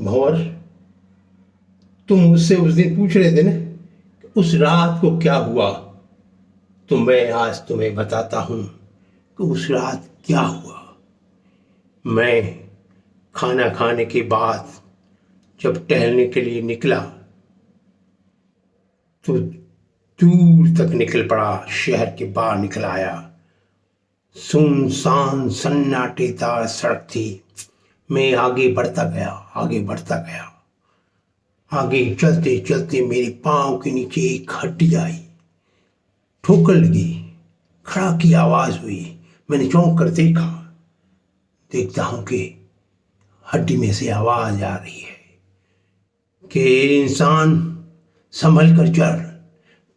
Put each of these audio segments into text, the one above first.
भंवर, तुम मुझसे उस दिन पूछ रहे थे ना कि उस रात को क्या हुआ। तो मैं आज तुम्हें बताता हूँ कि उस रात क्या हुआ। मैं खाना खाने के बाद जब टहलने के लिए निकला तो दूर तक निकल पड़ा, शहर के बाहर निकल आया। सुनसान सन्नाटेदार सड़क थी। मैं आगे बढ़ता गया, आगे बढ़ता गया। आगे चलते चलते मेरे पांव के नीचे एक हड्डी आई, ठोकर लगी, खड़ा की आवाज हुई। मैंने चौंक कर देखा, देखता हूं कि हड्डी में से आवाज आ रही है कि इंसान संभल कर चल,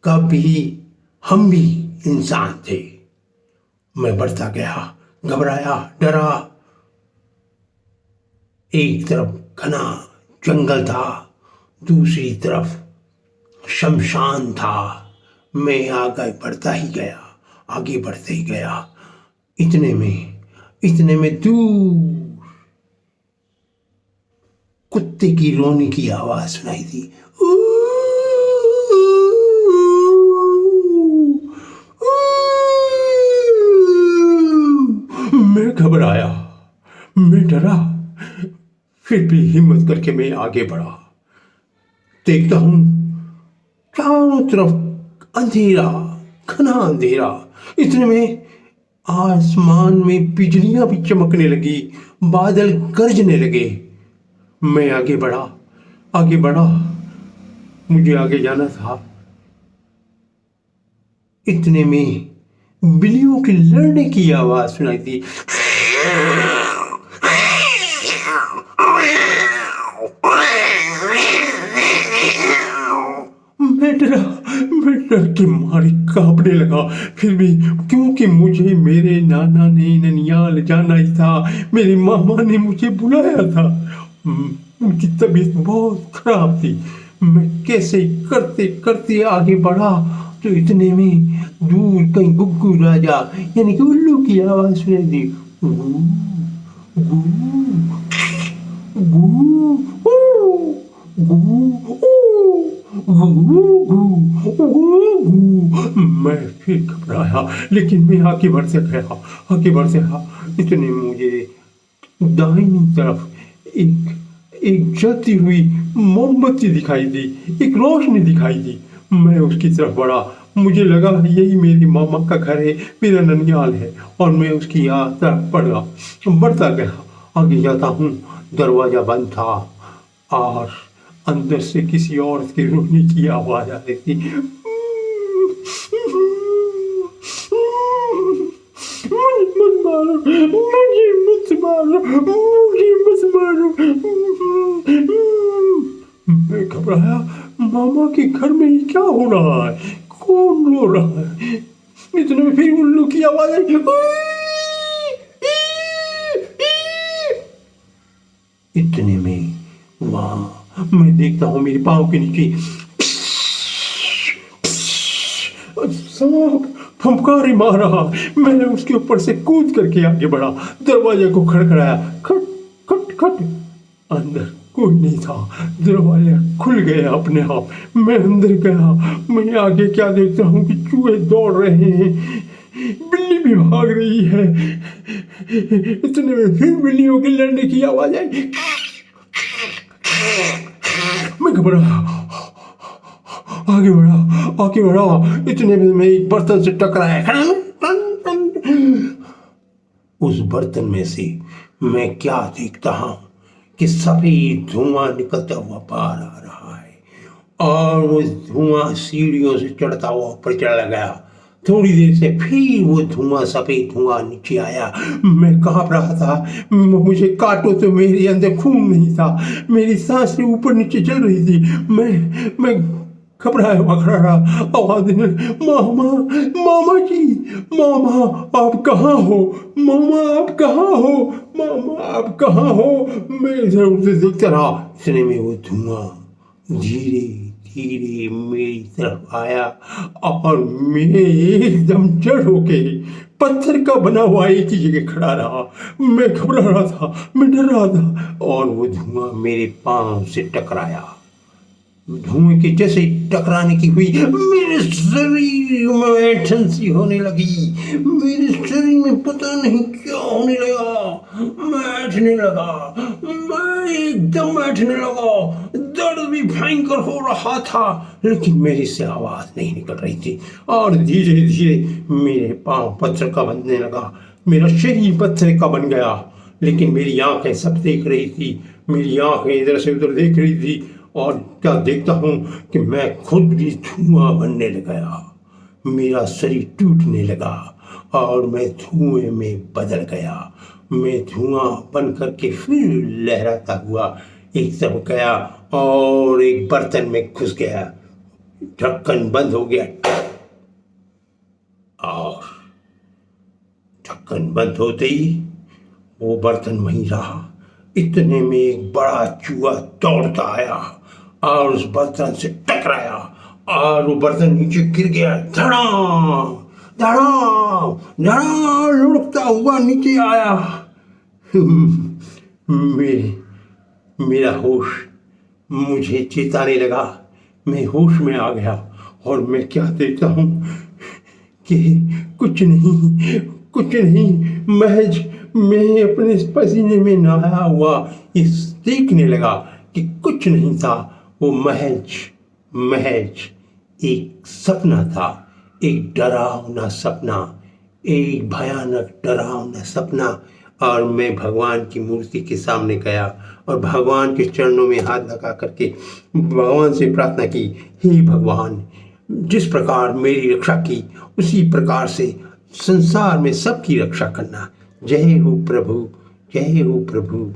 कभी हम भी इंसान थे। मैं बढ़ता गया, घबराया, डरा। एक तरफ घना जंगल था, दूसरी तरफ शमशान था। मैं आगे बढ़ता ही गया, आगे बढ़ते ही गया। इतने में दूर कुत्ते की रोने की आवाज सुनाई दी। मैं घबराया, मैं डरा, फिर भी हिम्मत करके मैं आगे बढ़ा। देखता हूं चारों तरफ अंधेरा, घना अंधेरा। इतने में आसमान में बिजलियां भी चमकने लगी, बादल गरजने लगे। मैं आगे बढ़ा, आगे बढ़ा, मुझे आगे जाना था। इतने में बिल्लियों की लड़ने की आवाज सुनाई दी। मैं डर के मारे कांपने लगा। फिर भी क्योंकि मुझे मेरे नाना ने ननियाल जाना ही था, मेरी मामा ने मुझे बुलाया था। उनकी तबीयत बहुत खराब थी। मैं कैसे करते करते आगे बढ़ा तो इतने में दूर कहीं गुग्गू राजा यानी कि उल्लू की आवाज सुनाई दी। गू गू गू गू मैं फिर घबराया, लेकिन मैं आगे बढ़ते गया, आगे बढ़ते गया। इतने में मुझे दाहिनी तरफ एक जलती हुई मोमबत्ती दिखाई दी, एक रोशनी दिखाई दी। मैं उसकी तरफ बढ़ा। मुझे लगा यही मेरी मामा का घर है, मेरा ननियाल है, और मैं उसकी तरफ बढ़ता गया। आगे जाता हूँ, दरवाजा बंद था और अंदर से किसी औरत के रोने की आवाज आ रही थी। मुझे मत मारो, मुझे मत मारो, मुझे मत मारो। मैं घबराया, मामा के घर में ही क्या हो रहा है, कौन रो रहा है। इतने में फिर उल्लू की आवाज आई। इतने में वहां मैं देखता हूं मेरे पांव के नीचे सांप फंफकारी मार रहा। मैंने उसके ऊपर से कूद करके आगे बढ़ा, दरवाजे को खड़खड़ाया। खट खट खट। अंदर कोई नहीं था। दरवाजा खुल गया अपने आप। मैं अंदर गया। मैं आगे क्या देखता हूँ कि चूहे दौड़ रहे हैं, बिल्ली भी भाग रही है। इतने में फिर बिल्लियों के लड़ने की आवाज आई। मैं घबराया, आगे बढ़ा, आगे बढ़ा। इतने में मैं एक बर्तन से टकराया। उस बर्तन में से मैं क्या देखता हूं कि सफेद धुआं निकलता हुआ बाहर आ रहा है और वो धुआं सीढ़ियों से चढ़ता हुआ ऊपर चला गया। थोड़ी देर से फिर वो धुआं, सफेद धुआं नीचे आया। मैं कांप रहा था। मुझे काटो तो मेरे अंदर खून नहीं था, मेरी सांसें ऊपर नीचे चल रही थी। मैं घबराया हुआ खड़ा रहा। आवाज देने, मामा, मामा जी, मामा आप कहाँ हो, मामा आप कहाँ हो, मामा आप कहाँ हो। मैं इधर उधर देखता रहा। इतने में वो धुआं धीरे धीरे मेरी तरफ आया और मैं एकदम जड़ होके पत्थर का बना हुआ एक ही जगह खड़ा रहा। मैं घबरा रहा था, मैं डर रहा था, और वो धुआं मेरे पांव से टकराया। धुएं के जैसे टकराने की हुई, मेरे शरीर में ऐंठन सी होने लगी। मेरे शरीर में पता नहीं क्या होने लगा। मैं ऐंठने लगा, मैं एकदम ऐंठने लगा। दर्द भी भयंकर हो रहा था, लेकिन मेरे से आवाज नहीं निकल रही थी। और धीरे धीरे मेरे पांव पत्थर का बनने लगा, मेरा शरीर पत्थर का बन गया। लेकिन मेरी आंखें सब देख रही थी, मेरी आंखें इधर से उधर देख रही थी। और क्या देखता हूं कि मैं खुद भी धुआं बनने लगा। मेरा शरीर टूटने लगा और मैं धुएं में बदल गया। मैं धुआं बन करके फिर लहराता हुआ एक तरफ गया और एक बर्तन में घुस गया। ढक्कन बंद हो गया और ढक्कन बंद होते ही वो बर्तन वहीं रहा। इतने में एक बड़ा चूहा दौड़ता आया और उस बर्तन से टकराया और वो बर्तन नीचे गिर गया। धड़ाम धड़ाम धड़ाम लुढ़कता हुआ नीचे आया। मेरा होश मुझे चेताने लगा। मैं होश में आ गया और मैं क्या देखता हूँ कि कुछ नहीं, महज मैं अपने पसीने में नहाया हुआ इस देखने लगा कि कुछ नहीं था। वो महज एक सपना था, एक डरावना सपना, एक भयानक डरावना सपना। और मैं भगवान की मूर्ति के सामने गया और भगवान के चरणों में हाथ लगा करके भगवान से प्रार्थना की, हे भगवान, जिस प्रकार मेरी रक्षा की उसी प्रकार से संसार में सबकी रक्षा करना। जय हो प्रभु, जय हो प्रभु।